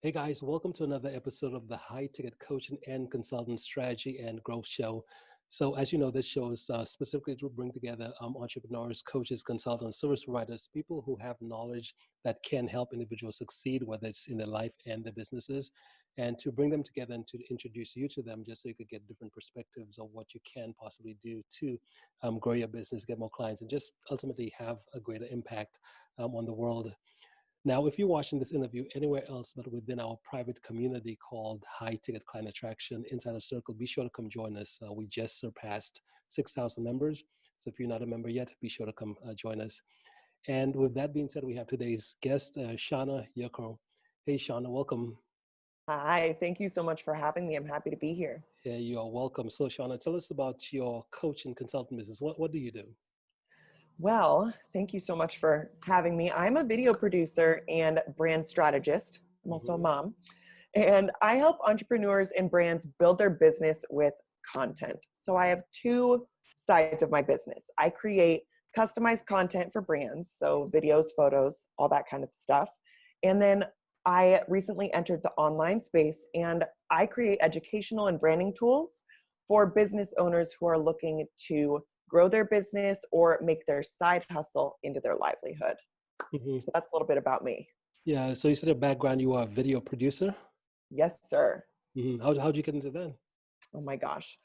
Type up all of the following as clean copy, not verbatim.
Hey guys, welcome to another episode of the High Ticket Coaching and Consultant Strategy and Growth Show. So, as you know, this show is specifically to bring together entrepreneurs, coaches, consultants, service providers, people who have knowledge that can help individuals succeed, whether it's in their life and their businesses, and to bring them together and to introduce you to them just so you could get different perspectives of what you can possibly do to grow your business, get more clients, and just ultimately have a greater impact on the world. Now, if you're watching this interview anywhere else but within our private community called High Ticket Client Attraction Insider Circle, be sure to come join us. We just surpassed 6,000 members. So if you're not a member yet, be sure to come join us. And with that being said, we have today's guest, Shauna Yoko. Hey, Shauna, welcome. Hi, thank you so much for having me. I'm happy to be here. Yeah, you are welcome. So, Shauna, tell us about your coach and consultant business. What do you do? Well, thank you so much for having me. I'm a video producer and brand strategist. I'm also a Mm-hmm. mom, and I help entrepreneurs and brands build their business with content. So I have two sides of my business. I create customized content for brands, so videos, photos, all that kind of stuff. And then I recently entered the online space and I create educational and branding tools for business owners who are looking to grow their business or make their side hustle into their livelihood. Mm-hmm. So that's a little bit about me. Yeah, so you said a background, you are a video producer. Yes, sir. Mm-hmm. How'd you get into that? Oh my gosh.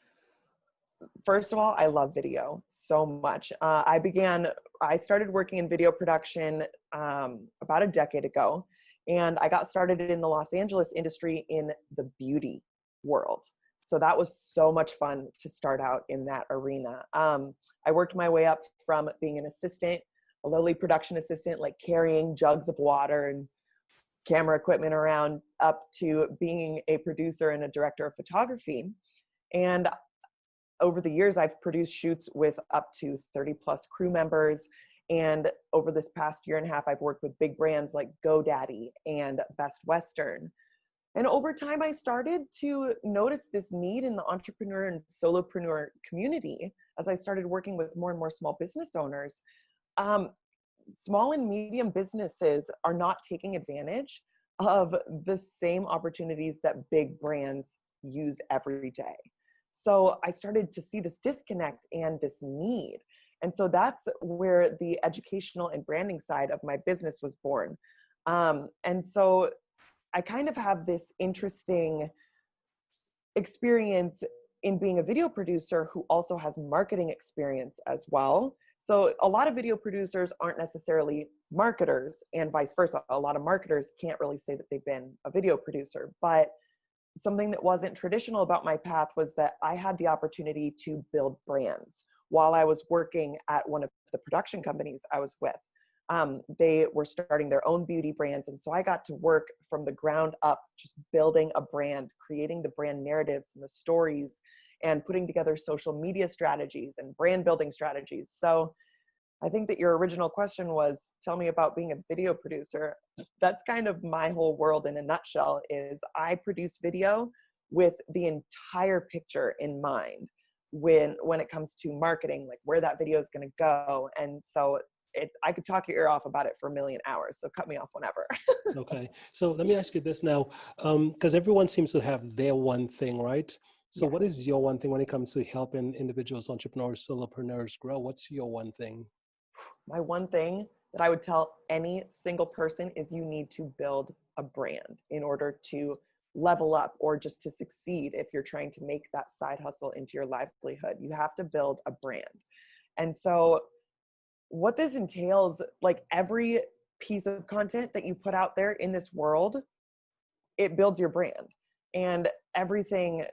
First of all, I love video so much. I started working in video production about a decade ago, and I got started in the Los Angeles industry in the beauty world. So that was so much fun to start out in that arena. I worked my way up from being an assistant, a lowly production assistant, like carrying jugs of water and camera equipment around, up to being a producer and a director of photography. And over the years, I've produced shoots with up to 30 plus crew members. And over this past year and a half, I've worked with big brands like GoDaddy and Best Western. And over time, I started to notice this need in the entrepreneur and solopreneur community as I started working with more and more small business owners. Um, Small and medium businesses are not taking advantage of the same opportunities that big brands use every day. So I started to see this disconnect and this need. And so that's where the educational and branding side of my business was born. And so I kind of have this interesting experience in being a video producer who also has marketing experience as well. So a lot of video producers aren't necessarily marketers, and vice versa. A lot of marketers can't really say that they've been a video producer. But something that wasn't traditional about my path was that I had the opportunity to build brands while I was working at one of the production companies I was with. They were starting their own beauty brands. And so I got to work from the ground up, just building a brand, creating the brand narratives and the stories, and putting together social media strategies and brand building strategies. So I think that your original question was, tell me about being a video producer. That's kind of my whole world in a nutshell. Is I produce video with the entire picture in mind when it comes to marketing, like where that video is going to go. And so I could talk your ear off about it for a million hours. So cut me off whenever. Okay, so let me ask you this now, because everyone seems to have their one thing, right? So what Yes. is your one thing when it comes to helping individuals, entrepreneurs, solopreneurs grow? What's your one thing? My one thing that I would tell any single person is you need to build a brand in order to level up or just to succeed. If you're trying to make that side hustle into your livelihood, you have to build a brand. And so what this entails, like every piece of content that you put out there in this world, it builds your brand. And everything,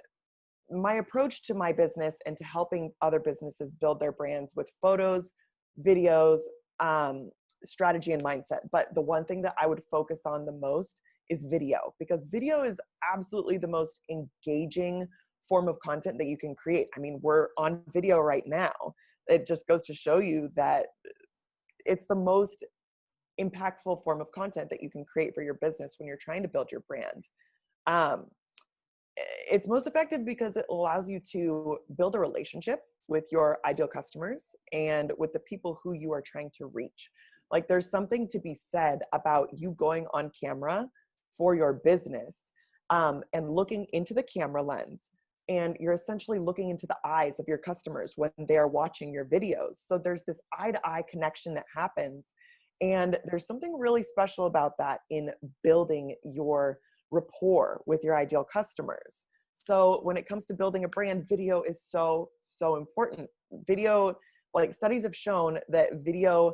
my approach to my business and to helping other businesses build their brands with photos, videos, strategy, and mindset. But the one thing that I would focus on the most is video, because video is absolutely the most engaging form of content that you can create. I mean, we're on video right now. It just goes to show you that it's the most impactful form of content that you can create for your business when you're trying to build your brand. Um, it's most effective because it allows you to build a relationship with your ideal customers and with the people who you are trying to reach. Like there's something to be said about you going on camera for your business, and looking into the camera lens. And you're essentially looking into the eyes of your customers when they're watching your videos. So there's this eye-to-eye connection that happens. And there's something really special about that in building your rapport with your ideal customers. So when it comes to building a brand, video is so, so important. Video, like studies have shown that video,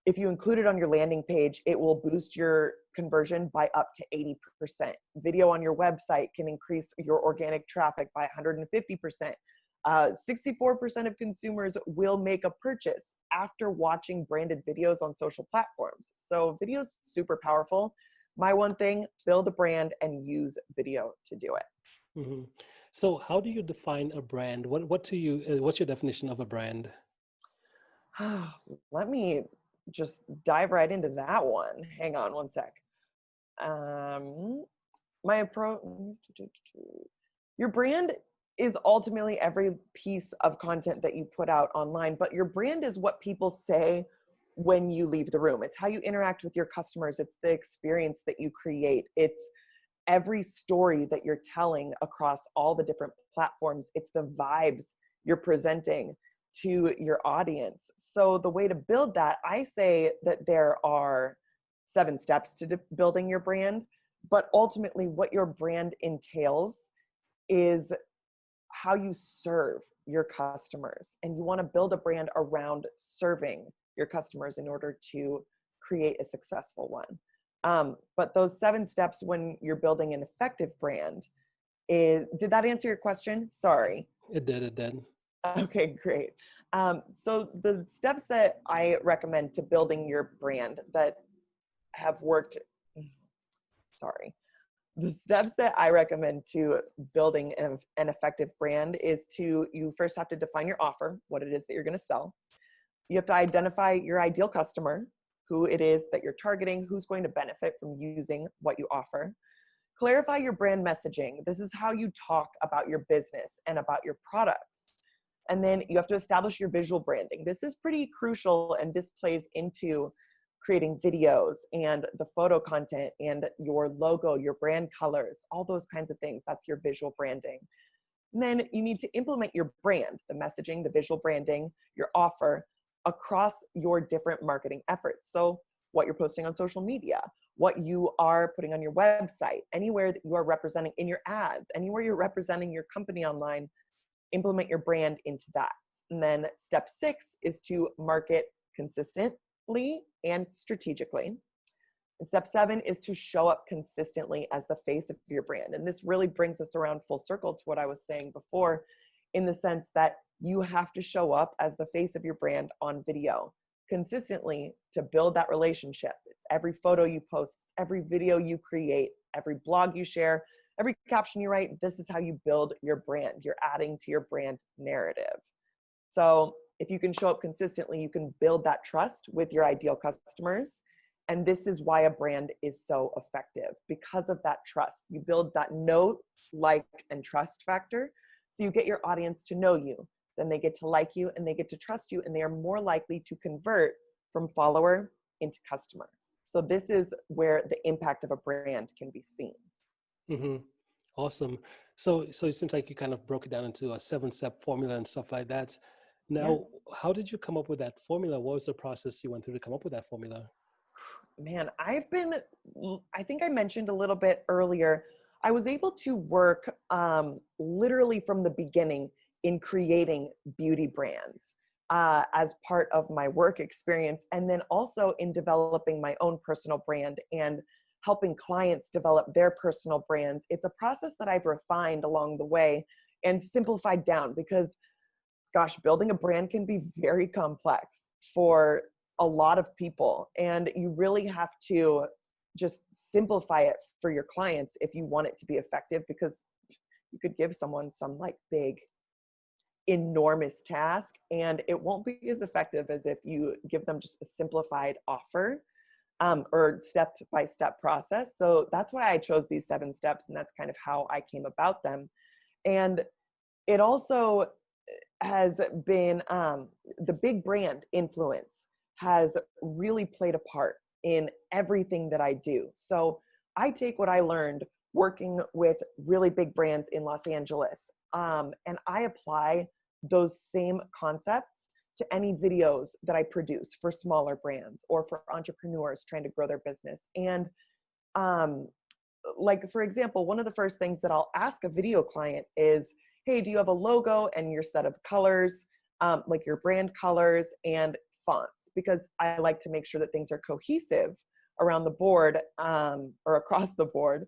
if you include it on your landing page, it will boost your conversion by up to 80%. Video on your website can increase your organic traffic by 150%. 64% of consumers will make a purchase after watching branded videos on social platforms. So video is super powerful. My one thing, build a brand and use video to do it. Hmm. So how do you define a brand? What to you, what's your definition of a brand? Let me just dive right into that one. Hang on one sec. My approach, your brand is ultimately every piece of content that you put out online, but your brand is what people say when you leave the room. It's how you interact with your customers. It's the experience that you create. It's every story that you're telling across all the different platforms. It's the vibes you're presenting to your audience. So the way to build that, I say that there are 7 steps to building your brand, but ultimately what your brand entails is how you serve your customers. And you want to build a brand around serving your customers in order to create a successful one. But those 7 steps when you're building an effective brand did that answer your question? Sorry. It did, it did. Okay, great. So the steps that I recommend to building your brand that have worked, the steps that I recommend to building an effective brand is you first have to define your offer, what it is that you're going to sell. You have to identify your ideal customer, who it is that you're targeting, who's going to benefit from using what you offer. Clarify your brand messaging. This is how you talk about your business and about your products. And then you have to establish your visual branding. This is pretty crucial, and this plays into creating videos and the photo content and your logo, your brand colors, all those kinds of things. That's your visual branding. And then you need to implement your brand, the messaging, the visual branding, your offer across your different marketing efforts. So what you're posting on social media, what you are putting on your website, anywhere that you are representing in your ads, anywhere you're representing your company online, implement your brand into that. And then step 6 is to market consistently and strategically. And step 7 is to show up consistently as the face of your brand. And this really brings us around full circle to what I was saying before, in the sense that you have to show up as the face of your brand on video consistently to build that relationship. It's every photo you post, it's every video you create, every blog you share, every caption you write. This is how you build your brand. You're adding to your brand narrative. So if you can show up consistently, you can build that trust with your ideal customers. And this is why a brand is so effective, because of that trust. You build that know, like, and trust factor. So you get your audience to know you, then they get to like you and they get to trust you, and they are more likely to convert from follower into customer. So this is where the impact of a brand can be seen. Mm-hmm. Awesome. So it seems like you kind of broke it down into a 7-step formula and stuff like that. Now, Yeah. how did you come up with that formula? What was the process you went through to come up with that formula? Man, I think I mentioned a little bit earlier, I was able to work literally from the beginning in creating beauty brands as part of my work experience, and then also in developing my own personal brand and helping clients develop their personal brands. It's a process that I've refined along the way and simplified down, because gosh, building a brand can be very complex for a lot of people, and you really have to just simplify it for your clients if you want it to be effective, because you could give someone some like big enormous task and it won't be as effective as if you give them just a simplified offer or step-by-step process. So that's why I chose these 7 steps, and that's kind of how I came about them. And it also has been the big brand influence has really played a part in everything that I do. So I take what I learned working with really big brands in Los Angeles, and I apply those same concepts to any videos that I produce for smaller brands or for entrepreneurs trying to grow their business. And um, like, for example, one of the first things that I'll ask a video client is, hey, do you have a logo and your set of colors, like your brand colors and fonts? Because I like to make sure that things are cohesive around the board, or across the board,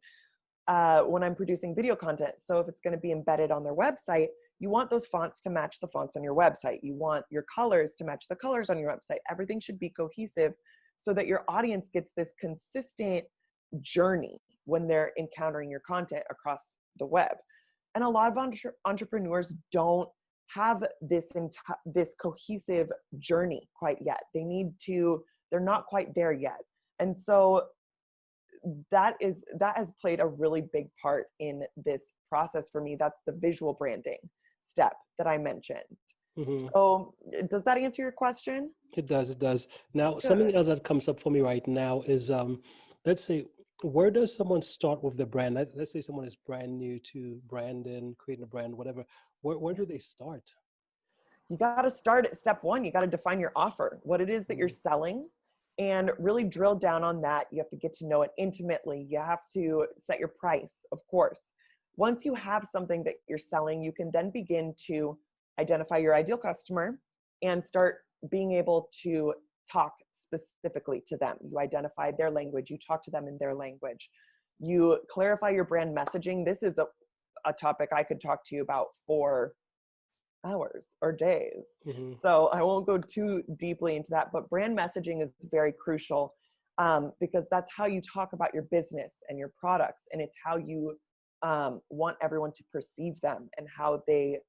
when I'm producing video content. So if it's going to be embedded on their website, you want those fonts to match the fonts on your website. You want your colors to match the colors on your website. Everything should be cohesive so that your audience gets this consistent journey when they're encountering your content across the web. And a lot of entrepreneurs don't have this cohesive journey quite yet. They're not quite there yet. And so that has played a really big part in this process for me. That's the visual branding step that I mentioned. Hmm. So does that answer your question? It does. It does. Now, something Good. else that comes up for me right now is, let's say, where does someone start with the brand? Let's say someone is brand new to branding, creating a brand, whatever. Where do they start? You got to start at step one. You got to define your offer, what it is that you're Mm. selling, and really drill down on that. You have to get to know it intimately. You have to set your price, of course. Once you have something that you're selling, you can then begin to identify your ideal customer and start being able to talk specifically to them. You identify their language, you talk to them in their language. You clarify your brand messaging. This is a topic I could talk to you about for hours or days. Hmm. So I won't go too deeply into that, but brand messaging is very crucial, because that's how you talk about your business and your products, and it's how you want everyone to perceive them and how they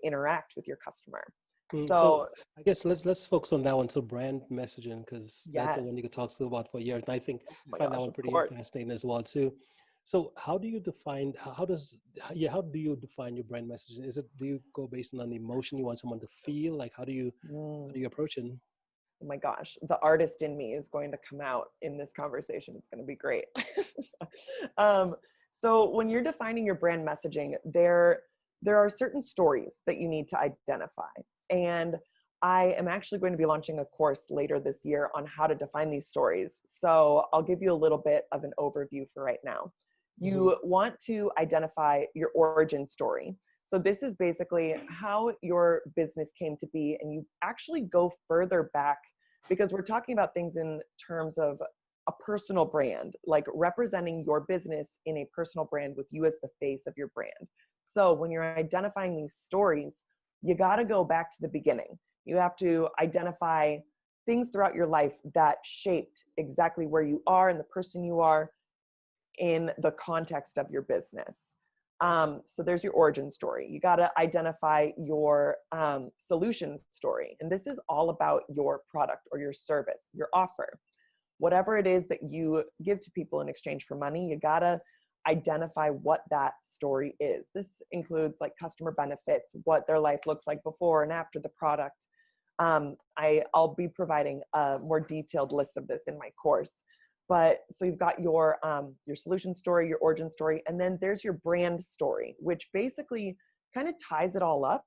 interact with your customer. So So I guess let's focus on that one. So brand messaging, because that's the one you yes, could talk to about for years, and oh my find that gosh, one of pretty course. fascinating as well too. So how do you define? How do you define your brand messaging? Do you go based on an emotion you want someone to feel? Like how Mm, do you approach it? oh my gosh, the artist in me is going to come out in this conversation. It's going to be great. um, so when you're defining your brand messaging, there are certain stories that you need to identify. And I am actually going to be launching a course later this year on how to define these stories. So I'll give you a little bit of an overview for right now. Hmm. You want to identify your origin story. So this is basically how your business came to be, and you actually go further back because we're talking about things in terms of a personal brand, like representing your business in a personal brand with you as the face of your brand. So when you're identifying these stories, you got to go back to the beginning. You have to identify things throughout your life that shaped exactly where you are and the person you are in the context of your business. So there's your origin story. You got to identify your solution story. And this is all about your product or your service, your offer. Whatever it is that you give to people in exchange for money, you got to identify what that story is. This includes like customer benefits, what their life looks like before and after the product. I'll be providing a more detailed list of this in my course. But so you've got your solution story, your origin story, and then there's your brand story, which basically kind of ties it all up.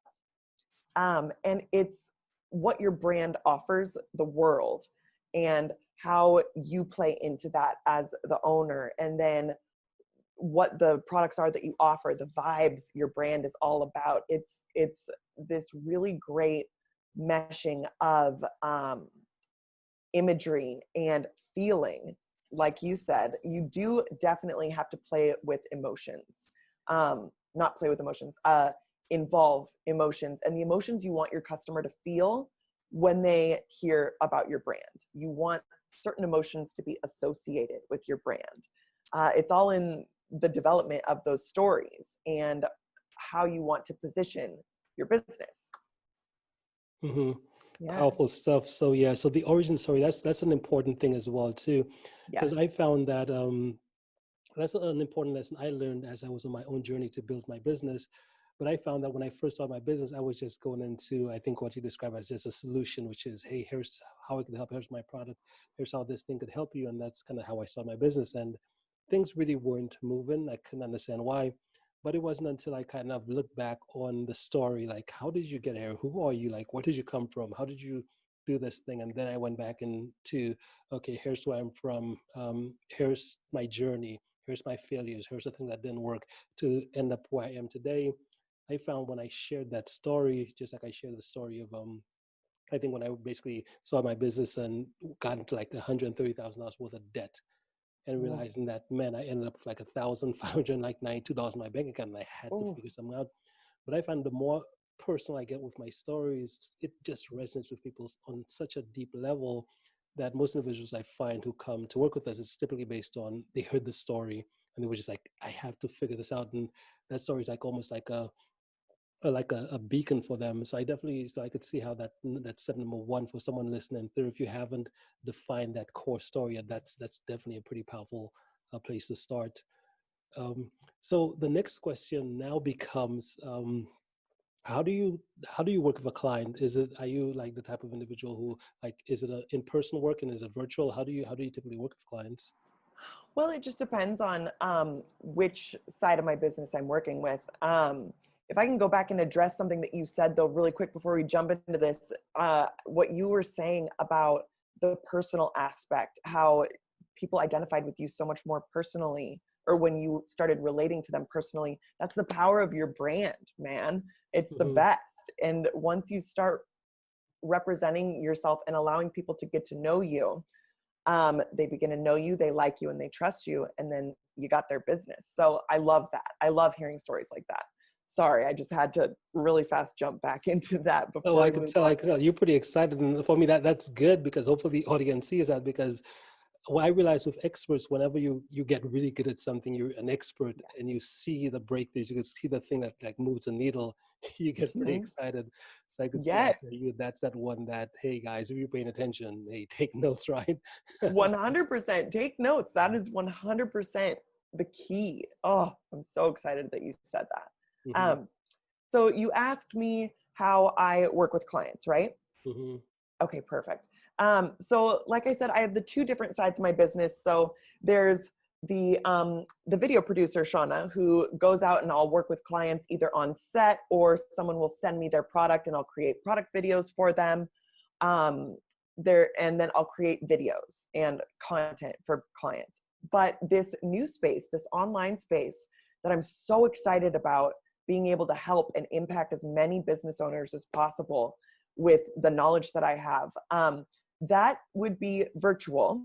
And it's what your brand offers the world and how you play into that as the owner, and then what the products are that you offer, the vibes your brand is all about. It's this really great meshing of imagery and feeling. Like you said, you do definitely have to play with emotions. Not play with emotions, involve emotions, and the emotions you want your customer to feel when they hear about your brand. You want certain emotions to be associated with your brand. It's all in the development of those stories and how you want to position your business. Hmm. Yeah. Powerful stuff. So yeah, so the origin story, that's an important thing as well too, because I Yes. found that that's an important lesson I learned as I was on my own journey to build my business. But I found that when I first started my business, I was just going into, I think what you describe as just a solution, which is, hey, here's how I can help. Here's my product. Here's how this thing could help you. And that's kind of how I started my business. And things really weren't moving. I couldn't understand why. But it wasn't until I kind of looked back on the story, like, how did you get here? Who are you? Like, where did you come from? How did you do this thing? And then I went back into, okay, here's where I'm from. Here's my journey. Here's my failures. Here's the thing that didn't work to end up where I am today. I found when I shared that story, just like I shared the story of, I think when I basically saw my business and got into like $130,000 worth of debt, and Mm. realizing that, man, I ended up with like $1,592 in my bank account, and I had to Oh, figure something out. But I find the more personal I get with my stories, it just resonates with people on such a deep level that most individuals I find who come to work with us, it's typically based on they heard the story and they were just like, I have to figure this out. And that story is like almost like a beacon for them. So I definitely, so I could see how that's step number one for someone listening through. If you haven't defined that core story yet, that's definitely a pretty powerful place to start. Um, so the next question now becomes, how do you work with a client? Are you like the type of individual who, like, is it a in-person work and is it virtual? How do you typically work with clients? well, it just depends on which side of my business I'm working with. If I can go back and address something that you said, though, really quick before we jump into this, what you were saying about the personal aspect, how people identified with you so much more personally, or when you started relating to them personally, that's the power of your brand, man. It's the Hmm. best. And once you start representing yourself and allowing people to get to know you, they begin to know you, they like you, and they trust you, and then you got their business. So I love that. I love hearing stories like that. Sorry, I just had to really fast jump back into that Oh, before I we could move tell. on. I could tell you're pretty excited, and for me, that's good because hopefully the audience sees that. Because what I realize with experts, whenever you get really good at something, you're an expert, and Yes. you see the breakthroughs, you can see the thing that like moves a needle, you get pretty Mhm. excited. So I could see that Yes. for you. That's that one that, hey guys, if you're paying attention, hey, take notes, right? 100%. Take notes. That is 100% the key. Oh, I'm so excited that you said that. Hmm. So you asked me how I work with clients, right? Hmm. Okay, perfect. So like I said, I have the two different sides of my business. So there's the video producer, Shauna, who goes out and I'll work with clients either on set or someone will send me their product and I'll create product videos for them. Um, and then I'll create videos and content for clients. But this new space, this online space that I'm so excited about being able to help and impact as many business owners as possible with the knowledge that I have. That would be virtual.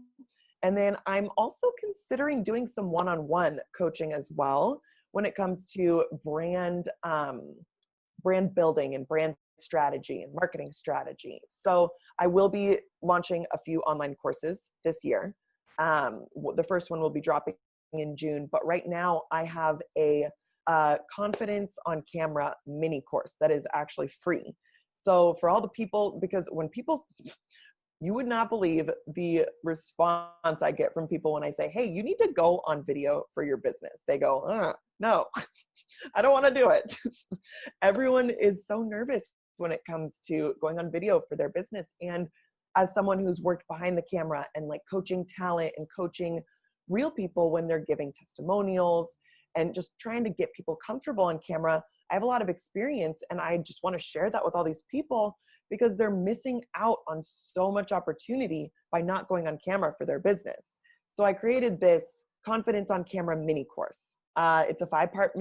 And then I'm also considering doing some one-on-one coaching as well when it comes to brand building and brand strategy and marketing strategy. So I will be launching a few online courses this year. The first one will be dropping in June, but right now I have a confidence on camera mini course that is actually free. So for all the people, because when people, you would not believe the response I get from people when I say, hey, you need to go on video for your business. They go, no, I don't want to do it. Everyone is so nervous when it comes to going on video for their business. And as someone who's worked behind the camera and like coaching talent and coaching real people when they're giving testimonials and just trying to get people comfortable on camera, I have a lot of experience and I just want to share that with all these people because they're missing out on so much opportunity by not going on camera for their business. So I created this confidence on camera mini course. It's a five-part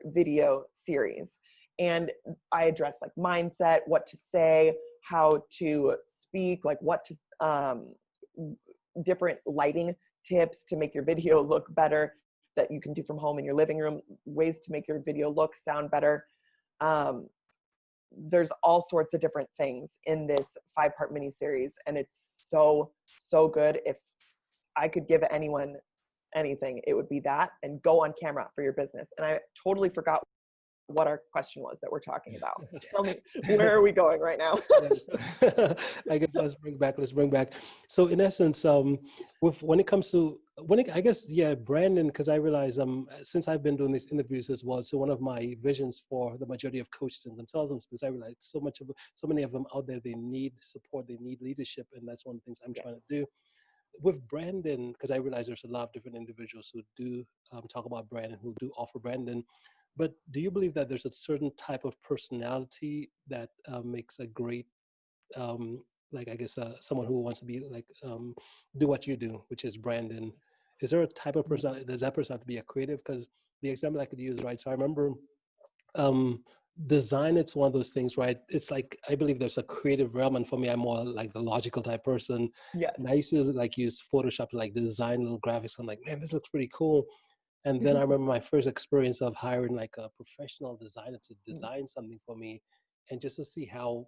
video series. And I address like mindset, what to say, how to speak, like what to, different lighting tips to make your video look better that you can do from home in your living room, ways to make your video look, sound better. There's all sorts of different things in this 5-part mini series. And it's so, so good. If I could give anyone anything, it would be that and go on camera for your business. And I totally forgot what our question was that we're talking about. Tell me, where are we going right now? I guess let's bring back. So in essence, with when it comes to I guess, yeah, Brandon, because I realize since I've been doing these interviews as well, so one of my visions for the majority of coaches and consultants, because I realize so many of them out there, they need support, they need leadership, and that's one of the things I'm Yes. trying to do with Brandon, because I realize there's a lot of different individuals who do talk about Brandon, who do offer Brandon. But do you believe that there's a certain type of personality that makes a great, um, like, I guess, someone who wants to be like, do what you do, which is Brandon? Is there a type of person, does that person have to be a creative? Because the example I could use, right? So I remember um design, it's one of those things, right? It's like, I believe there's a creative realm, and for me, I'm more like the logical type person. Yes. And I used to like use Photoshop to like design little graphics. I'm like, man, this looks pretty cool. And then I remember my first experience of hiring like a professional designer to design something for me, and just to see how,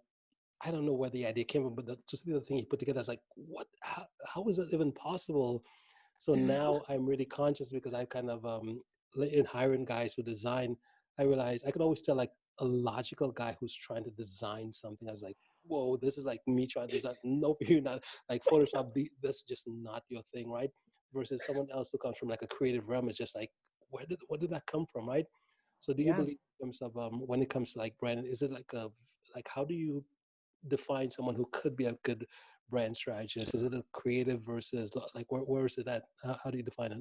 I don't know where the idea came from, but just the other thing he put together, I was like, what, how is that even possible? So now I'm really conscious, because I kind of in hiring guys who design, I realize I could always tell like a logical guy who's trying to design something. I was like, whoa, this is like me trying to design. Nope, you're not, like Photoshop. That's just not your thing, right? Versus someone else who comes from like a creative realm is just like, what did that come from, right? So do you Yeah. believe in terms of when it comes to like Brandon, is it like a, like, how do you define someone who could be a good brand strategist? Is it a creative versus like, where is it at? How do you define it?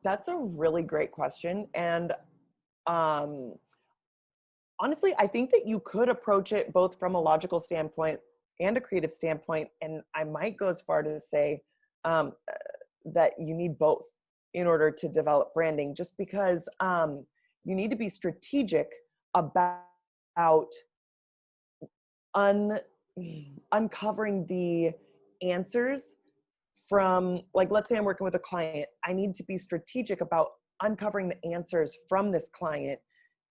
That's a really great question. And um, honestly, I think that you could approach it both from a logical standpoint and a creative standpoint. And I might go as far to say um, that you need both in order to develop branding, just because you need to be strategic about un- uncovering the answers from, like, let's say I'm working with a client. I need to be strategic about uncovering the answers from this client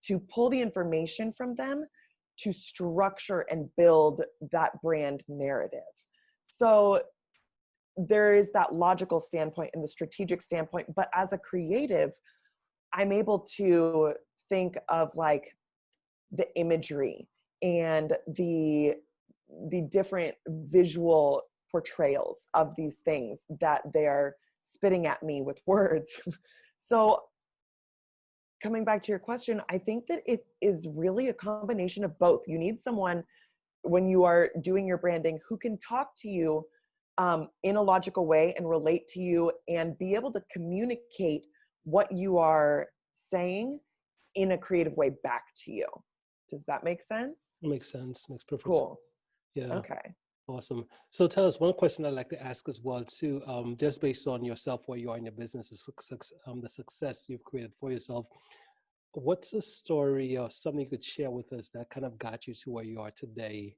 to pull the information from them to structure and build that brand narrative. So there is that logical standpoint and the strategic standpoint, but as a creative, I'm able to think of like the imagery and the different visual portrayals of these things that they're spitting at me with words. So coming back to your question, I think that it is really a combination of both. You need someone when you are doing your branding who can talk to you in a logical way and relate to you and be able to communicate what you are saying in a creative way back to you. Does that make sense? Makes sense. Makes perfect sense. Cool. Yeah. Okay. Awesome. So tell us one question I'd like to ask as well too, just based on yourself, where you are in your business, the success you've created for yourself. What's a story or something you could share with us that kind of got you to where you are today?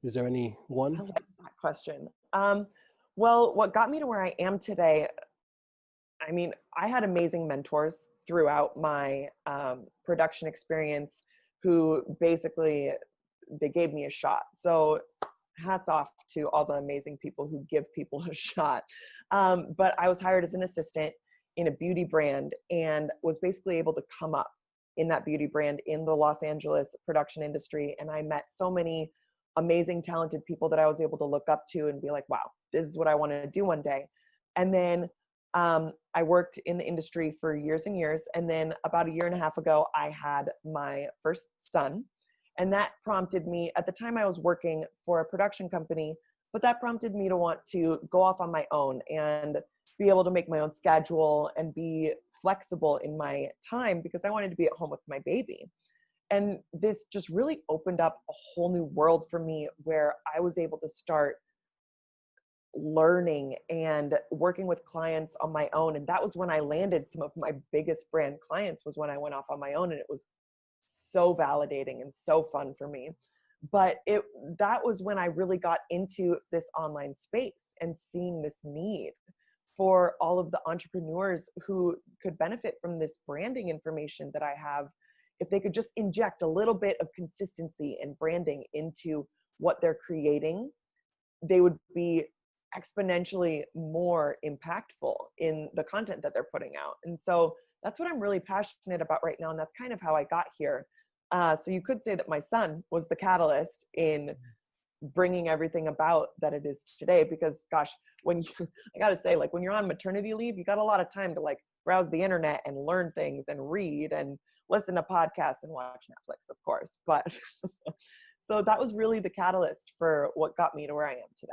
Is there any I one? like that question. Well, what got me to where I am today, I mean, I had amazing mentors throughout my production experience who basically they gave me a shot. So hats off to all the amazing people who give people a shot. But I was hired as an assistant in a beauty brand and was basically able to come up in that beauty brand in the Los Angeles production industry. And I met so many amazing, talented people that I was able to look up to and be like, wow, this is what I want to do one day. And then I worked in the industry for years and years. And then about a year and a half ago, I had my first son. And that prompted me, at the time I was working for a production company, but that prompted me to want to go off on my own and be able to make my own schedule and be flexible in my time because I wanted to be at home with my baby. And this just really opened up a whole new world for me where I was able to start learning and working with clients on my own. And that was when I landed some of my biggest brand clients, was when I went off on my own, and it was so validating and so fun for me. But that was when I really got into this online space and seeing this need for all of the entrepreneurs who could benefit from this branding information that I have. If they could just inject a little bit of consistency and branding into what they're creating, they would be exponentially more impactful in the content that they're putting out. And so that's what I'm really passionate about right now. And that's kind of how I got here. So you could say that my son was the catalyst in bringing everything about that it is today. Because gosh, when you, I gotta say, like when you're on maternity leave, you got a lot of time to like browse the internet and learn things and read and listen to podcasts and watch Netflix, of course. But so that was really the catalyst for what got me to where I am today.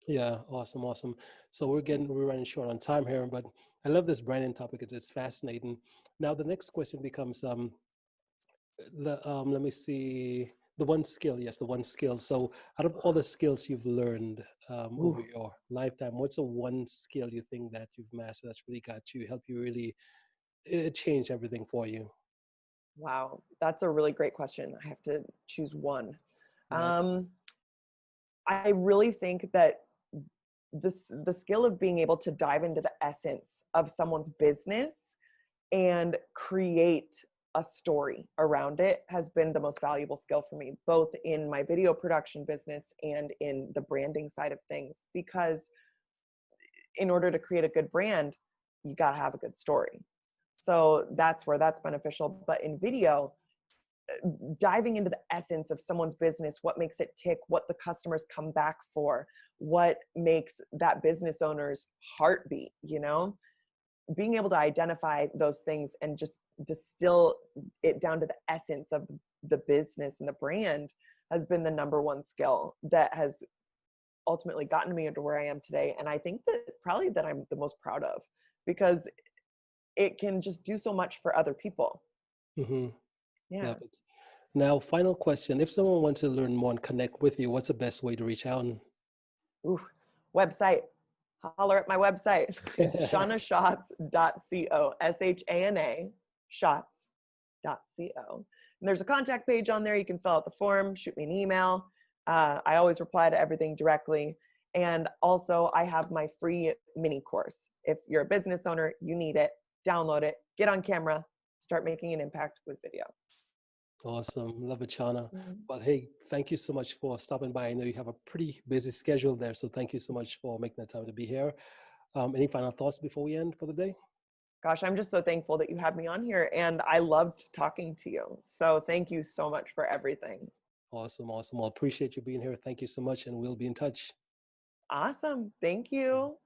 Yeah, awesome, awesome. So we're running short on time here, but I love this branding topic. It's fascinating. Now the next question becomes the let me see, the one skill. Yes, the one skill. So out of all the skills you've learned over Ooh, your lifetime, what's the one skill you think that you've mastered that's really got you, help you really change everything for you? wow, that's a really great question. I have to choose one. Yeah. Um, I really think that the skill of being able to dive into the essence of someone's business and create a story around it has been the most valuable skill for me, both in my video production business and in the branding side of things. Because in order to create a good brand, you got to have a good story. So that's where that's beneficial. But in video, diving into the essence of someone's business, what makes it tick, what the customers come back for, what makes that business owner's heartbeat, you know, being able to identify those things and just distill it down to the essence of the business and the brand has been the number one skill that has ultimately gotten me into where I am today. And I think that probably that I'm the most proud of, because it can just do so much for other people. Mm-hmm. Yeah. Love it. Now, final question. If someone wants to learn more and connect with you, what's the best way to reach out? Ooh, website. Holler at my website. It's shanashots.co, SHANA, shots.co. And there's a contact page on there. You can fill out the form, shoot me an email. I always reply to everything directly. And also, I have my free mini course. If you're a business owner, you need it, download it, get on camera, start making an impact with video. Awesome. Love it, Shauna. Mhm. Well, hey, thank you so much for stopping by. I know you have a pretty busy schedule there, so thank you so much for making the time to be here. Any final thoughts before we end for the day? Gosh, I'm just so thankful that you had me on here, and I loved talking to you. So thank you so much for everything. Awesome, awesome. Well, appreciate you being here. Thank you so much, and we'll be in touch. Awesome. Thank Awesome. you.